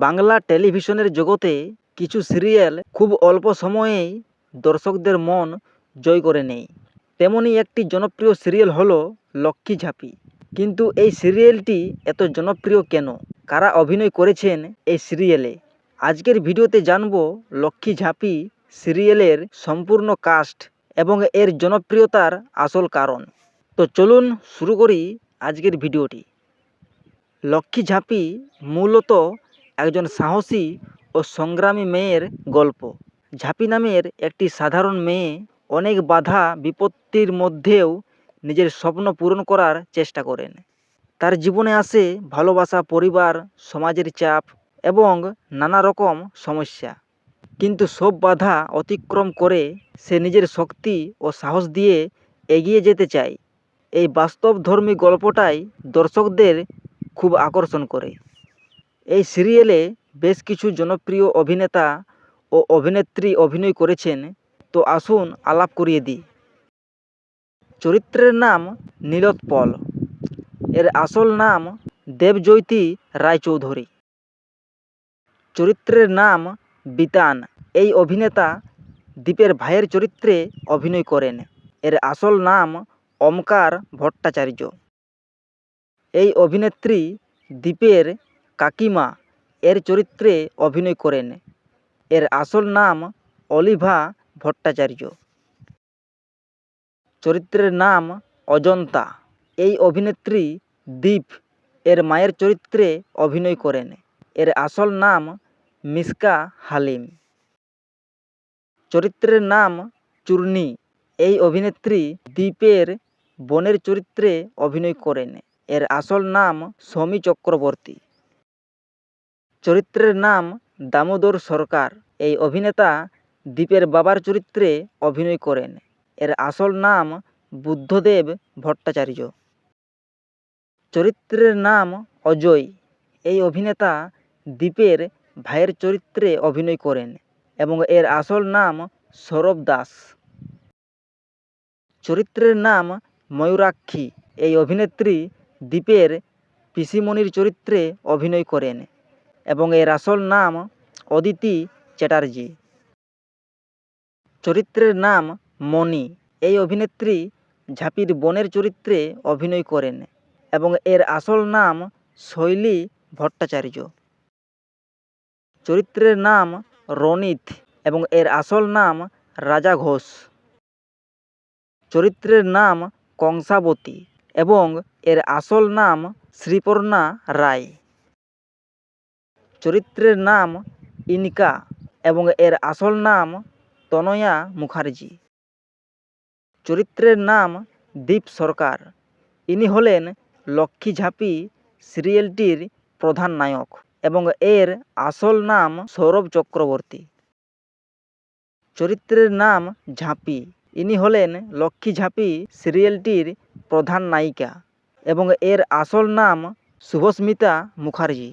বাংলা টেলিভিশনের জগতে কিছু সিরিয়াল খুব অল্প সময়েই দর্শকদের মন জয় করে নেয়। তেমনই একটি জনপ্রিয় সিরিয়াল হলো লক্ষ্মী ঝাঁপি। কিন্তু এই সিরিয়ালটি এত জনপ্রিয় কেন, কারা অভিনয় করেছেন এই সিরিয়ালে? আজকের ভিডিওতে জানব লক্ষ্মী ঝাঁপি সিরিয়ালের সম্পূর্ণ কাস্ট এবং এর জনপ্রিয়তার আসল কারণ। তো চলুন শুরু করি আজকের ভিডিওটি। লক্ষ্মী ঝাঁপি মূলত একজন সাহসী ও সংগ্রামী মেয়ের গল্প। ঝাঁপি নামের একটি সাধারণ মেয়ে অনেক বাধা বিপত্তির মধ্যেও নিজের স্বপ্ন পূরণ করার চেষ্টা করেন। তার জীবনে আসে ভালোবাসা, পরিবার, সমাজের চাপ এবং নানা রকম সমস্যা। কিন্তু সব বাধা অতিক্রম করে সে নিজের শক্তি ও সাহস দিয়ে এগিয়ে যেতে চায়। এই বাস্তবধর্মী গল্পটাই দর্শকদের খুব আকর্ষণ করে। এই সিরিয়ালে বেশ কিছু জনপ্রিয় অভিনেতা ও অভিনেত্রী অভিনয় করেছেন। তো আসুন আলাপ করিয়ে দিই। চরিত্রের নাম নীলোৎপল। এর আসল নাম দেবজ্যোতি রায়চৌধুরী। চরিত্রের নাম বিতান। এই অভিনেতা দীপের ভাইয়ের চরিত্রে অভিনয় করেন। এর আসল নাম ওমকার ভট্টাচার্য। এই অভিনেত্রী দীপের কাকিমা এর চরিত্রে অভিনয় করেন। এর আসল নাম অলিভা ভট্টাচার্য। চরিত্রের নাম অজন্তা। এই অভিনেত্রী দীপ এর মায়ের চরিত্রে অভিনয় করেন। এর আসল নাম মিশকা হালিম। চরিত্রের নাম চূর্ণী। এই অভিনেত্রী দীপের বোনের চরিত্রে অভিনয় করেন। এর আসল নাম শমী চক্রবর্তী। চরিত্রের নাম দামোদর সরকার। এই অভিনেতা দীপের বাবার চরিত্রে অভিনয় করেন। এর আসল নাম বুদ্ধদেব ভট্টাচার্য। চরিত্রের নাম অজয়। এই অভিনেতা দীপের ভাইয়ের চরিত্রে অভিনয় করেন এবং এর আসল নাম সৌরভ দাস। চরিত্রের নাম ময়ূরাক্ষী। এই অভিনেত্রী দীপের পিসিমণির চরিত্রে অভিনয় করেন এবং এর আসল নাম অদিতি চ্যাটার্জি। চরিত্রের নাম মণি। এই অভিনেত্রী ঝাঁপির বোনের চরিত্রে অভিনয় করেন এবং এর আসল নাম শৈলী ভট্টাচার্য। চরিত্রের নাম রনিত এবং এর আসল নাম রাজা ঘোষ। চরিত্রের নাম কংসাবতী এবং এর আসল নাম শ্রীপর্ণা রায়। চরিত্রের নাম ইনকা এবং এর আসল নাম তনয়া মুখার্জি। চরিত্রের নাম দীপ সরকার। ইনি হলেন লক্ষ্মী ঝাঁপি সিরিয়ালটির প্রধান নায়ক এবং এর আসল নাম সৌরভ চক্রবর্তী। চরিত্রের নাম ঝাঁপি। ইনি হলেন লক্ষ্মী ঝাঁপি সিরিয়ালটির প্রধান নায়িকা এবং এর আসল নাম শুভস্মিতা মুখার্জি।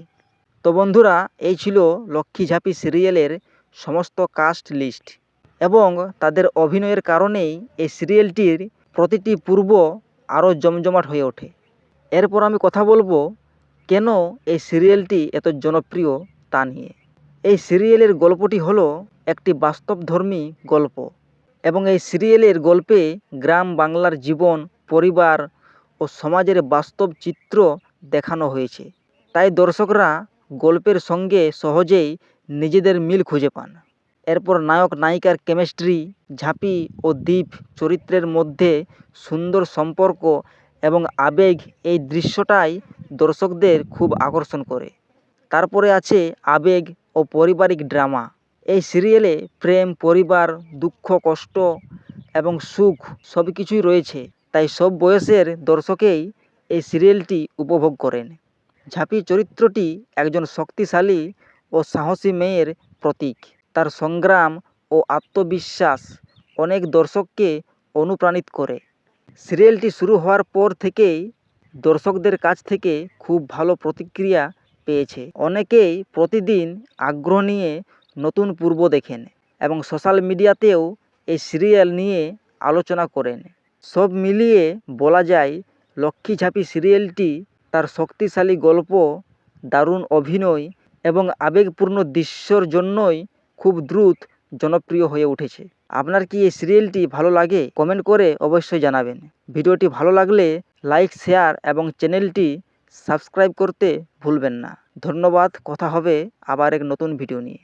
তো বন্ধুরা, এই ছিল লক্ষ্মী ঝাঁপি সিরিয়ালের সমস্ত কাস্ট লিস্ট এবং তাদের অভিনয়ের কারণেই এই সিরিয়ালটির প্রতিটি পর্ব আরও জমজমাট হয়ে ওঠে। এরপর আমি কথা বলবো কেন এই সিরিয়ালটি এত জনপ্রিয় তা নিয়ে। এই সিরিয়ালের গল্পটি হলো একটি বাস্তবধর্মী গল্প এবং এই সিরিয়ালের গল্পে গ্রাম বাংলার জীবন, পরিবার ও সমাজের বাস্তব চিত্র দেখানো হয়েছে। তাই দর্শকরা গল্পের সঙ্গে সহজেই নিজেদের মিল খুঁজে পান। এরপর নায়ক নায়িকার কেমিস্ট্রি, ঝাঁপি ও দীপ চরিত্রের মধ্যে সুন্দর সম্পর্ক এবং আবেগ, এই দৃশ্যটাই দর্শকদের খুব আকর্ষণ করে। তারপরে আছে আবেগ ও পারিবারিক ড্রামা। এই সিরিয়ালে প্রেম, পরিবার, দুঃখ, কষ্ট এবং সুখ সব কিছুই রয়েছে। তাই সব বয়সের দর্শকেই এই সিরিয়ালটি উপভোগ করেন। ঝাঁপি চরিত্রটি একজন শক্তিশালী ও সাহসী মেয়ের প্রতীক। তার সংগ্রাম ও আত্মবিশ্বাস অনেক দর্শককে অনুপ্রাণিত করে। সিরিয়ালটি শুরু হওয়ার পর থেকেই দর্শকদের কাছ থেকে খুব ভালো প্রতিক্রিয়া পেয়েছে। অনেকেই প্রতিদিন আগ্রহ নিয়ে নতুন পর্ব দেখেন এবং সোশ্যাল মিডিয়াতেও এই সিরিয়াল নিয়ে আলোচনা করেন। সব মিলিয়ে বলা যায় লক্ষ্মী ঝাঁপি সিরিয়ালটি তার শক্তিশালী গল্প, দারুণ অভিনয় এবং আবেগপূর্ণ দৃশ্যর জন্যই খুব দ্রুত জনপ্রিয় হয়ে উঠেছে। আপনার কি এই সিরিয়ালটি ভালো লাগে? কমেন্ট করে অবশ্যই জানাবেন। ভিডিওটি ভালো লাগলে লাইক, শেয়ার এবং চ্যানেলটি সাবস্ক্রাইব করতে ভুলবেন না। ধন্যবাদ। কথা হবে আবার এক নতুন ভিডিও নিয়ে।